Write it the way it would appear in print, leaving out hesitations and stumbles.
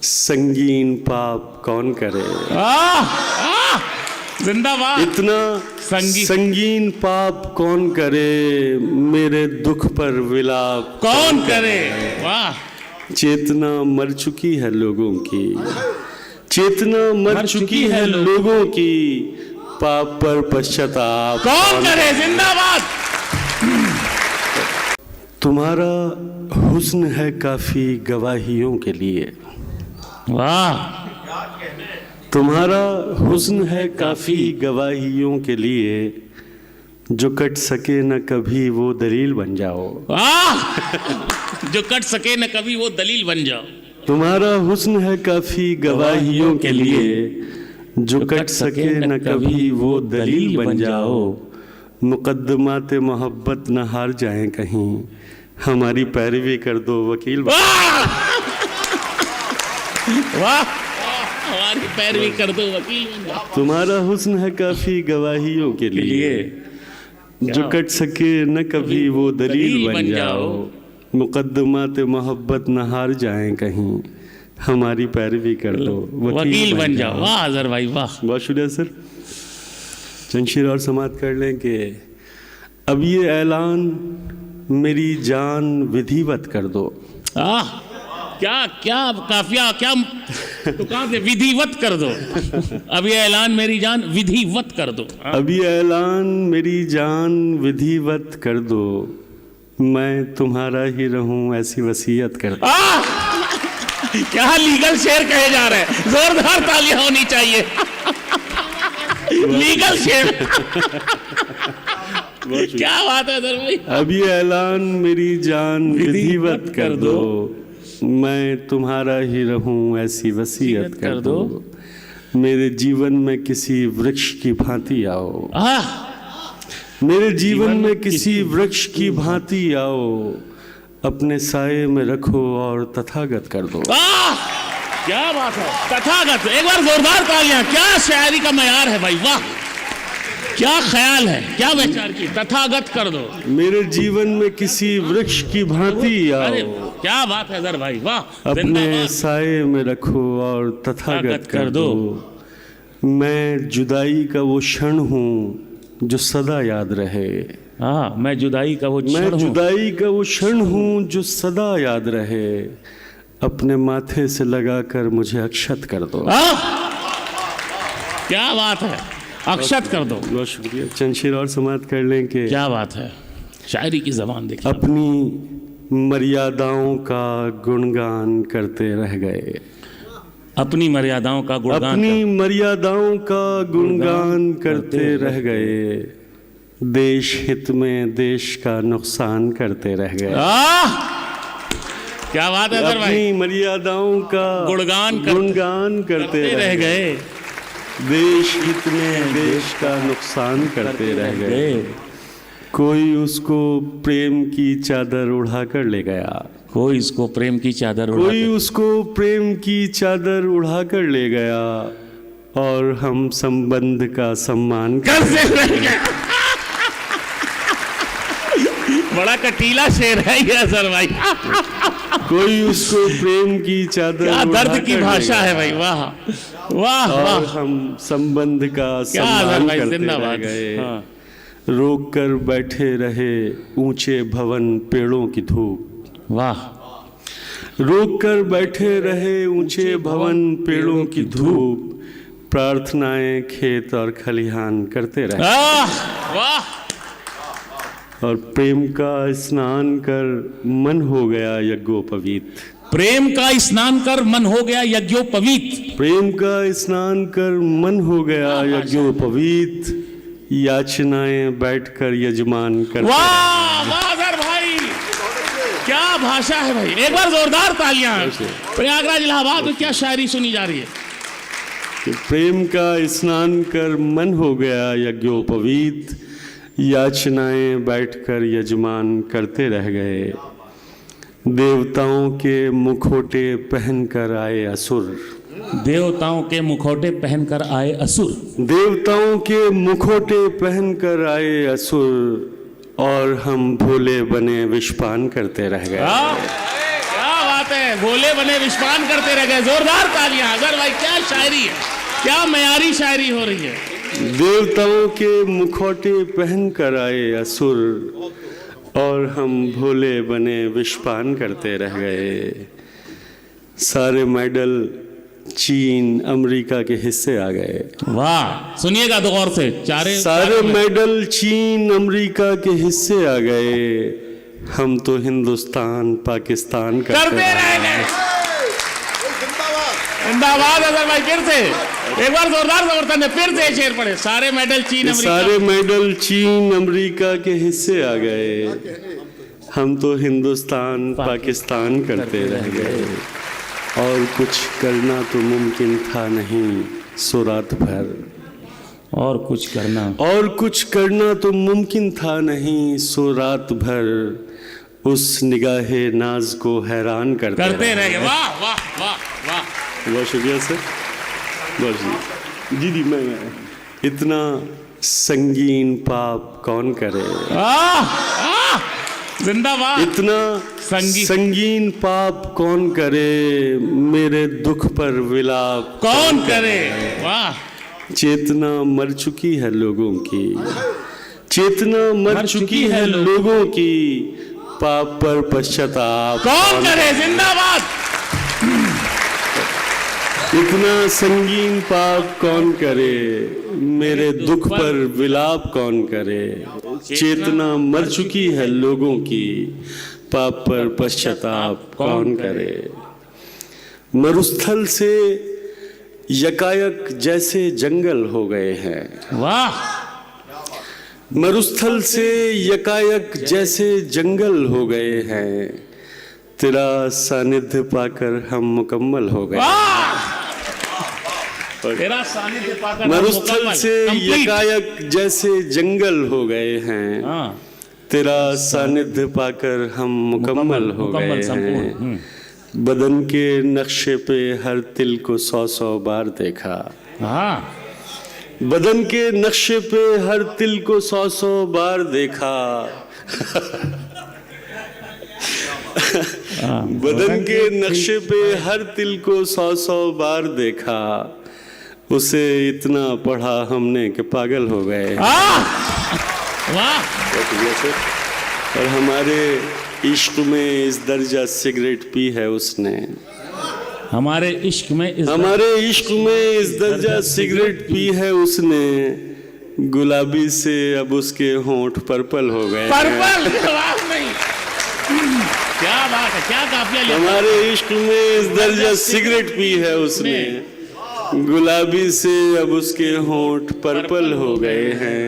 संगीन पाप कौन करे। जिंदाबाद। इतना संगीन पाप कौन करे, मेरे दुख पर विलाप कौन करे। वाह। चेतना मर चुकी है लोगों की, चेतना मर चुकी है लोगों की, पाप पर पश्चाताप कौन करे। जिंदाबाद। तुम्हारा हुस्न है काफी गवाहियों के लिए। वाह। तुम्हारा हुस्न है काफी गवाहियों के लिए, जो कट सके न कभी वो दलील बन जाओ। वाह। जो कट सके न कभी वो दलील बन जाओ। तुम्हारा हुस्न है काफी गवाहियों के लिए, जो कट सके न कभी वो दलील बन जाओ। मुकद्दमात मोहब्बत न हार जाएं कहीं, हमारी पैरवी कर दो वकील। वाह। हमारी पैरवी कर दो वकील। तुम्हारा हुस्न है काफी गवाहियों के लिए, जो कट सके न कभी वो दलील बन जाओ। मुकद्दमात मोहब्बत न हार जाएं कहीं, हमारी पैरवी कर दो वकील बन जाओ। वाह अजहर भाई वाह। बहुत शुक्रिया सर। चंशीर और समाप्त कर लें कि अब ये ऐलान मेरी जान विधिवत कर दो। क्या क्या काफिया क्या तो कहाँ से विधिवत कर दो। अब ये ऐलान मेरी जान विधिवत कर दो। अब ये ऐलान मेरी जान विधिवत कर दो, मैं तुम्हारा ही रहूं ऐसी वसीयत कर दो। क्या लीगल शेर कहे जा रहे हैं। जोरदार तालियां होनी चाहिए। लीगल शेर। क्या बात है भाई। अब ये ऐलान मेरी जान विधिवत कर दो, मैं तुम्हारा ही रहूं ऐसी वसीयत कर दो। मेरे जीवन में किसी वृक्ष की भांति आओ, मेरे जीवन में किसी वृक्ष की भांति आओ, अपने साये में रखो और तथागत कर दो। क्या बात है। तथागत। एक बार जोरदार तालियां। क्या शायरी का मयार है भाई। वाह। क्या ख्याल है, क्या विचार की। तथागत कर दो। मेरे जीवन में किसी वृक्ष की भांति आओ, क्या बात है अजहर भाई। वाह। अपने साये में रखो और तथागत कर दो। मैं जुदाई का वो क्षण हूँ जो सदा याद रहे। मैं जुदाई का वो मैं जुदाई का वो क्षण हूँ जो सदा याद रहे, अपने माथे से लगाकर मुझे अक्षत कर दो। क्या बात है। अक्षत कर दो। बहुत शुक्रिया। चंशीर और समाप्त कर लें कि क्या बात है। शायरी की जबान देखिए। अपनी मर्यादाओं का गुणगान करते रह गए। अपनी मर्यादाओं का गुणगान, अपनी मर्यादाओं का गुणगान करते रह गए, देश हित में देश का नुकसान करते रह गए। क्या बात है भाई। अपनी मर्यादाओं का गुणगान करते रह गए, देश हित में देश का नुकसान करते रह गए। कोई उसको प्रेम की चादर उड़ा कर ले गया, कोई उसको प्रेम की चादर कोई उसको प्रेम की चादर उड़ा कर ले गया, और हम संबंध का सम्मान करते रह गए। बड़ा कटीला शेर है ये अजहर भाई। कोई उसको प्रेम की चादर, क्या दर्द की भाषा है भाई। वाह वाह। और हम संबंध का सम्मान करते रह गए। रोक कर बैठे रहे ऊंचे भवन पेड़ों की धूप। वाह। रोक कर बैठे रहे ऊंचे भवन पेड़ों की धूप, प्रार्थनाएं खेत और खलिहान करते रहे। वाह। और प्रेम का स्नान कर मन हो गया यज्ञोपवीत। प्रेम का स्नान कर मन हो गया यज्ञोपवीत। प्रेम का स्नान कर मन हो गया यज्ञोपवीत, याचनाएं बैठकर यजमान कर। वाह वाह अजहर भाई। क्या भाषा है भाई। एक बार जोरदार तालियां। प्रयागराज इलाहाबाद में क्या शायरी सुनी जा रही है। प्रेम का स्नान कर मन हो गया यज्ञोपवीत, याचनाएं बैठकर यजमान करते रह गए। देवताओं के मुखोटे पहनकर आए असुर। देवताओं के मुखौटे पहनकर आए असुर। देवताओं के मुखोटे पहनकर आए असुर, और हम भोले बने विषपान करते रह गए। क्या बात है। गए, भोले बने विश्वान करते रह गए। जोरदार तालियां। अगर भाई क्या शायरी है, क्या मयारी शायरी हो रही है। देवताओं के मुखौटे पहन कर आए असुर और हम भोले बने विश्वान करते रह गए। सारे मेडल चीन अमेरिका के हिस्से आ गए। वाह, सुनिएगा तो गौर से। सारे मेडल चीन अमेरिका के हिस्से आ गए। हम तो हिंदुस्तान पाकिस्तान करते रह गए। जिंदाबाद। अगर भाई फिर से एक बार जोरदार समर्थन है, फिर से शेर पढ़े। सारे मेडल चीन अमेरिका, सारे मेडल चीन अमेरिका के हिस्से आ गए। हम तो हिंदुस्तान पाकिस्तान करते रह गए। और कुछ करना तो मुमकिन था नहीं सो रात भर। और कुछ करना तो मुमकिन था नहीं सो रात भर। उस निगाहे नाज को हैरान करते रह गए। वाह वाह वाह वाह, बहुत शुक्रिया सर, बहुत शुक्रिया। जी मैं इतना संगीन पाप कौन करे। जिंदाबाद। इतना संगीन पाप कौन करे, मेरे दुख पर विलाप कौन करे। वाह। चेतना मर चुकी है लोगों की, चेतना मर चुकी है लोगों की। पाप पर पश्चाताप कौन करे। जिंदाबाद। इतना संगीन पाप कौन करे, मेरे दुख पर विलाप कौन करे। चेतना मर चुकी है लोगों की, पाप पर पश्चाताप कौन करे। मरुस्थल से यकायक जैसे जंगल हो गए हैं। वाह। मरुस्थल से यकायक जैसे जंगल हो गए हैं। तेरा सानिध्य पाकर हम मुकम्मल हो गए। तेरा सानिध्य पाकर मरुस्थल से यकायक जैसे जंगल हो गए हैं। तेरा सानिध्य पाकर हम मुकम्मल हो गए हैं। बदन के नक्शे पे हर तिल को 100 बार देखा। बदन के नक्शे पे हर तिल को 100 बार देखा। बदन के नक्शे पे हर तिल को 100 बार देखा। उसे इतना पढ़ा हमने कि पागल हो गए। और हमारे इश्क में इस दर्जा सिगरेट पी है उसने। हमारे इश्क में इस दर्जा सिगरेट पी है उसने। गुलाबी से अब उसके होंठ पर्पल हो गए। पर्पल। नहीं, क्या बात है, क्या काफिया लिया। हमारे इश्क में इस दर्जा सिगरेट पी है उसने। गुलाबी से अब उसके होंठ पर्पल हो गए हैं।